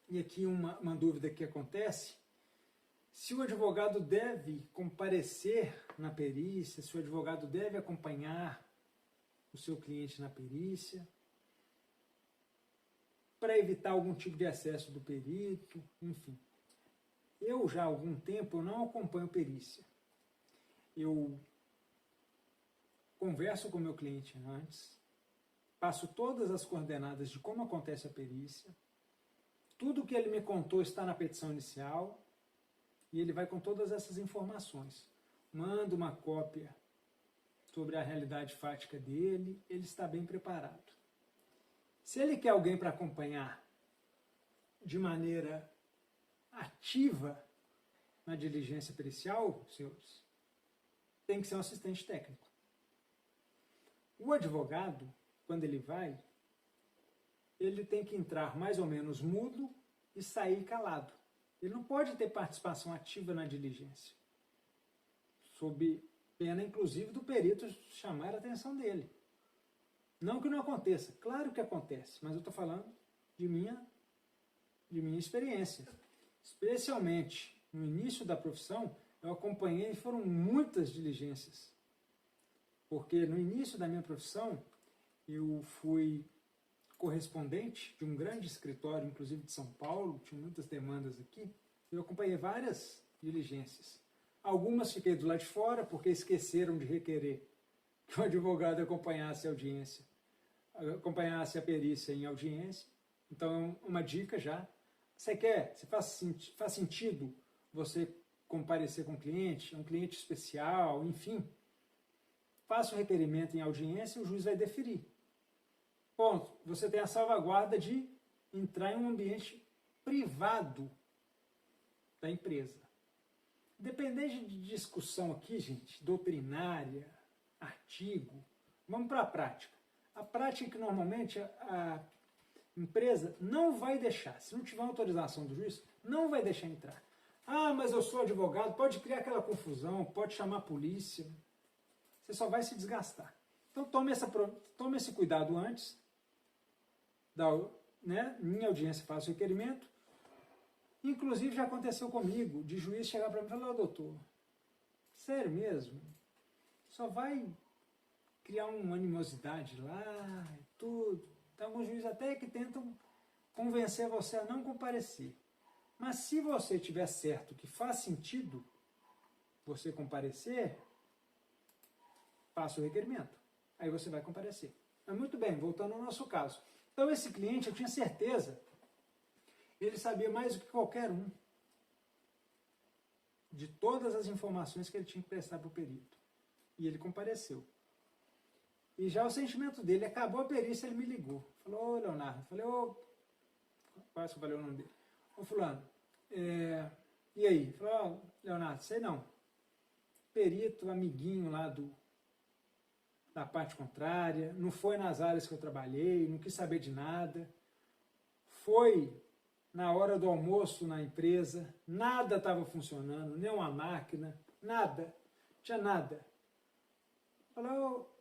e aqui uma dúvida que acontece, se o advogado deve comparecer na perícia, se o advogado deve acompanhar o seu cliente na perícia, para evitar algum tipo de acesso do perito, enfim. Eu já há algum tempo não acompanho perícia. Eu converso com o meu cliente antes, passo todas as coordenadas de como acontece a perícia, tudo que ele me contou está na petição inicial, e ele vai com todas essas informações. Mando uma cópia sobre a realidade fática dele, ele está bem preparado. Se ele quer alguém para acompanhar de maneira ativa na diligência pericial, senhores, tem que ser um assistente técnico. O advogado, quando ele vai, ele tem que entrar mais ou menos mudo e sair calado. Ele não pode ter participação ativa na diligência, sob pena, inclusive, do perito chamar a atenção dele. Não que não aconteça, claro que acontece, mas eu estou falando de minha experiência. Especialmente no início da profissão, eu acompanhei, foram muitas diligências. Porque no início da minha profissão, eu fui correspondente de um grande escritório, inclusive de São Paulo, tinha muitas demandas aqui, eu acompanhei várias diligências. Algumas fiquei do lado de fora, porque esqueceram de requerer que o advogado acompanhasse a audiência, acompanhasse a perícia em audiência. Então, uma dica já. Se faz sentido você comparecer com um cliente especial, enfim, faça o requerimento em audiência e o juiz vai deferir. Ponto. Você tem a salvaguarda de entrar em um ambiente privado da empresa. Independente de discussão aqui, gente, doutrinária, artigo, vamos para a prática. A prática é que normalmente a empresa não vai deixar, se não tiver autorização do juiz, não vai deixar entrar. Ah, mas eu sou advogado, pode criar aquela confusão, pode chamar a polícia, você só vai se desgastar. Então tome esse cuidado antes, em audiência faça o requerimento. Inclusive já aconteceu comigo, de juiz chegar para mim e falar: doutor, sério mesmo? Só vai criar uma animosidade lá e tudo. Tem alguns juízes até que tentam convencer você a não comparecer. Mas se você tiver certo que faz sentido você comparecer, faça o requerimento. Aí você vai comparecer. Mas muito bem, voltando ao nosso caso. Então esse cliente, eu tinha certeza, ele sabia mais do que qualquer um de todas as informações que ele tinha que prestar para o perito. E ele compareceu. E já o sentimento dele, acabou a perícia, ele me ligou. Falou: ô Leonardo, quase que eu falei o nome dele. Ô fulano, e aí? Falou: ó, Leonardo, sei não. Perito, amiguinho lá da parte contrária, não foi nas áreas que eu trabalhei, não quis saber de nada. Foi na hora do almoço na empresa, nada estava funcionando, nem uma máquina, nada, tinha nada. Falou: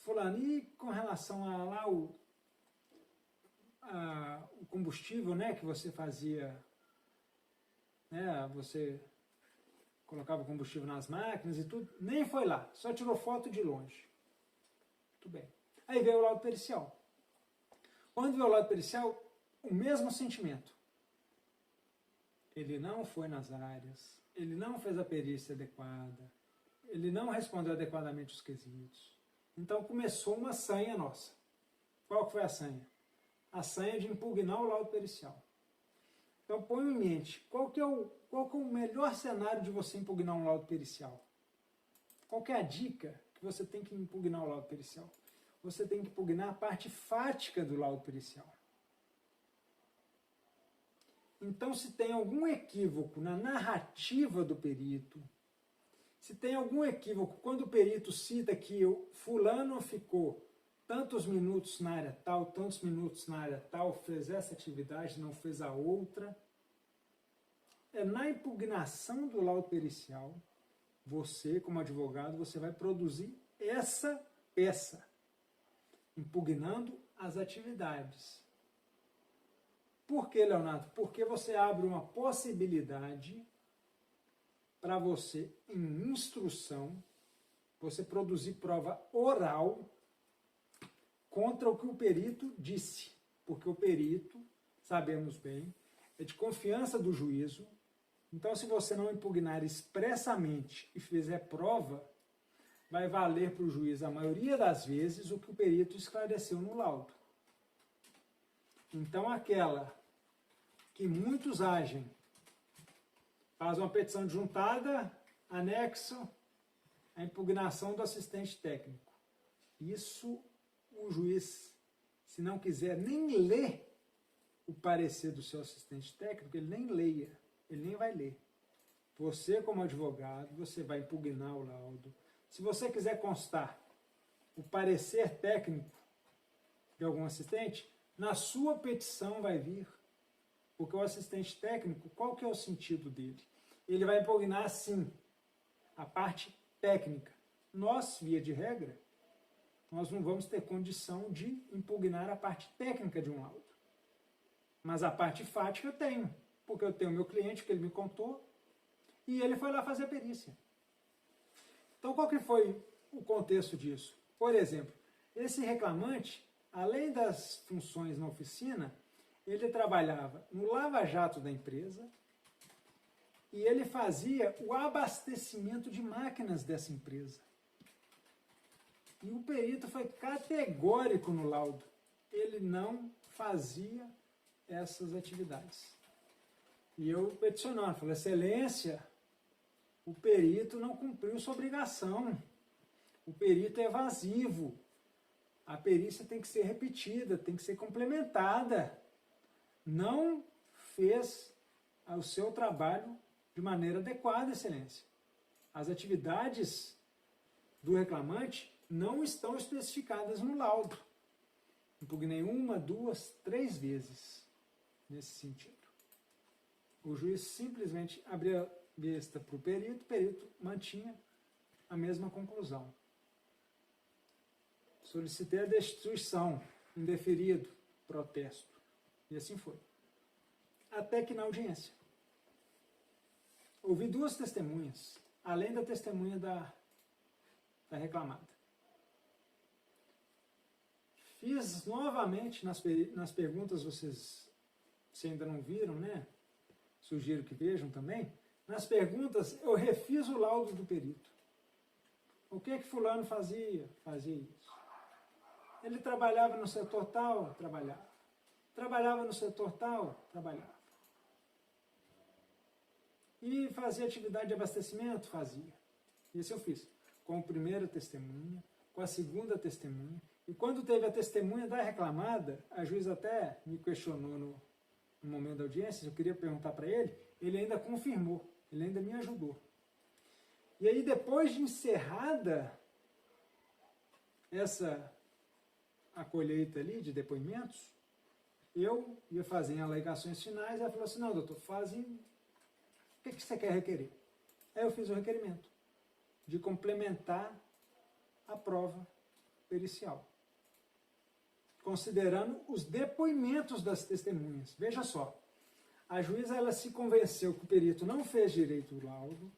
fulano, e com relação a lá o combustível, né, que você fazia, né, você colocava combustível nas máquinas e tudo, nem foi lá, só tirou foto de longe. Muito bem. Aí veio o laudo pericial. Quando veio o laudo pericial, o mesmo sentimento. Ele não foi nas áreas, ele não fez a perícia adequada, ele não respondeu adequadamente os quesitos. Então começou uma sanha nossa. Qual que foi a sanha? A sanha de impugnar o laudo pericial. Então ponha em mente, qual que é o melhor cenário de você impugnar um laudo pericial? Qual que é a dica que você tem que impugnar o laudo pericial? Você tem que impugnar a parte fática do laudo pericial. Então, se tem algum equívoco na narrativa do perito, se tem algum equívoco quando o perito cita que o fulano ficou tantos minutos na área tal, tantos minutos na área tal, fez essa atividade, não fez a outra, na impugnação do laudo pericial, você, como advogado, você vai produzir essa peça, impugnando as atividades. Por que, Leonardo? Porque você abre uma possibilidade para você, em instrução, você produzir prova oral contra o que o perito disse. Porque o perito, sabemos bem, é de confiança do juízo. Então, se você não impugnar expressamente e fizer prova, vai valer para o juiz, a maioria das vezes, o que o perito esclareceu no laudo. Então, aquela que muitos agem, faz uma petição de juntada, anexo a impugnação do assistente técnico. Isso, o juiz, se não quiser nem ler o parecer do seu assistente técnico, ele nem leia, ele nem vai ler. Você, como advogado, você vai impugnar o laudo. Se você quiser constar o parecer técnico de algum assistente, na sua petição vai vir, porque o assistente técnico, qual que é o sentido dele? Ele vai impugnar, sim, a parte técnica. Nós, via de regra, nós não vamos ter condição de impugnar a parte técnica de um laudo. Mas a parte fática eu tenho, porque eu tenho meu cliente, que ele me contou, e ele foi lá fazer a perícia. Então, qual que foi o contexto disso? Por exemplo, esse reclamante, além das funções na oficina, ele trabalhava no lava-jato da empresa e ele fazia o abastecimento de máquinas dessa empresa. E o perito foi categórico no laudo. Ele não fazia essas atividades. E eu peticionando, falei, excelência, o perito não cumpriu sua obrigação. O perito é evasivo. A perícia tem que ser repetida, tem que ser complementada. Não fez o seu trabalho de maneira adequada, excelência. As atividades do reclamante não estão especificadas no laudo. Impugnei 1, 2, 3 vezes nesse sentido. O juiz simplesmente abriu a vista para o perito mantinha a mesma conclusão. Solicitei a destituição, indeferido, protesto. E assim foi. Até que na audiência, ouvi 2 testemunhas, além da testemunha da reclamada. Fiz novamente nas perguntas, vocês, se ainda não viram, né? Sugiro que vejam também. Nas perguntas, eu refiz o laudo do perito. O que fulano fazia? Fazia isso. Ele trabalhava no setor tal? Trabalhava. Trabalhava no setor tal? Trabalhava. E fazia atividade de abastecimento? Fazia. Isso eu fiz. Com a primeira testemunha, com a segunda testemunha. E quando teve a testemunha da reclamada, a juíza até me questionou no momento da audiência, eu queria perguntar para ele ainda confirmou, ele ainda me ajudou. E aí, depois de encerrada a colheita ali de depoimentos, eu ia fazer alegações finais, e ela falou assim, não, doutor, o que você quer requerer? Aí eu fiz o requerimento de complementar a prova pericial, considerando os depoimentos das testemunhas. Veja só, a juíza ela se convenceu que o perito não fez direito ao laudo,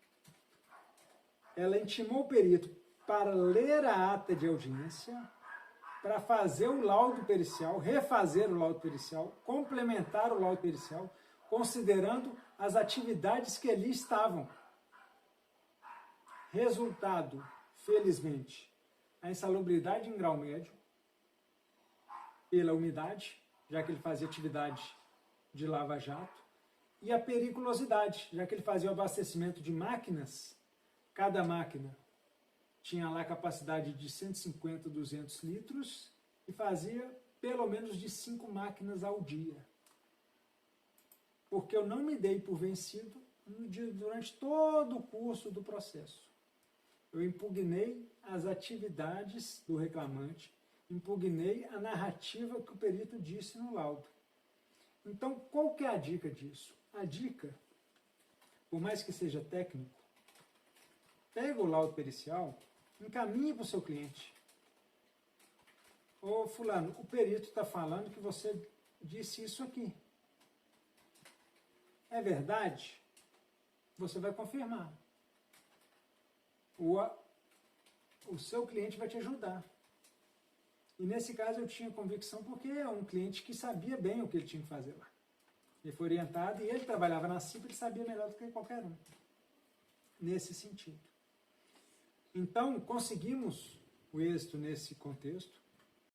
ela intimou o perito para ler a ata de audiência, para fazer o laudo pericial, refazer o laudo pericial, complementar o laudo pericial, considerando as atividades que ali estavam. Resultado, felizmente, a insalubridade em grau médio, pela umidade, já que ele fazia atividade de lava-jato, e a periculosidade, já que ele fazia o abastecimento de máquinas, cada máquina tinha lá capacidade de 150, 200 litros, e fazia pelo menos de 5 máquinas ao dia. Porque eu não me dei por vencido durante todo o curso do processo. Eu impugnei as atividades do reclamante, impugnei a narrativa que o perito disse no laudo. Então, qual que é a dica disso? A dica, por mais que seja técnico, pega o laudo pericial, encaminhe para o seu cliente. Ô fulano, o perito está falando que você disse isso aqui. é verdade, você vai confirmar. O seu cliente vai te ajudar. E nesse caso eu tinha convicção porque é um cliente que sabia bem o que ele tinha que fazer lá. Ele foi orientado e ele trabalhava na CIPA, ele sabia melhor do que qualquer um. Nesse sentido. Então, conseguimos o êxito nesse contexto.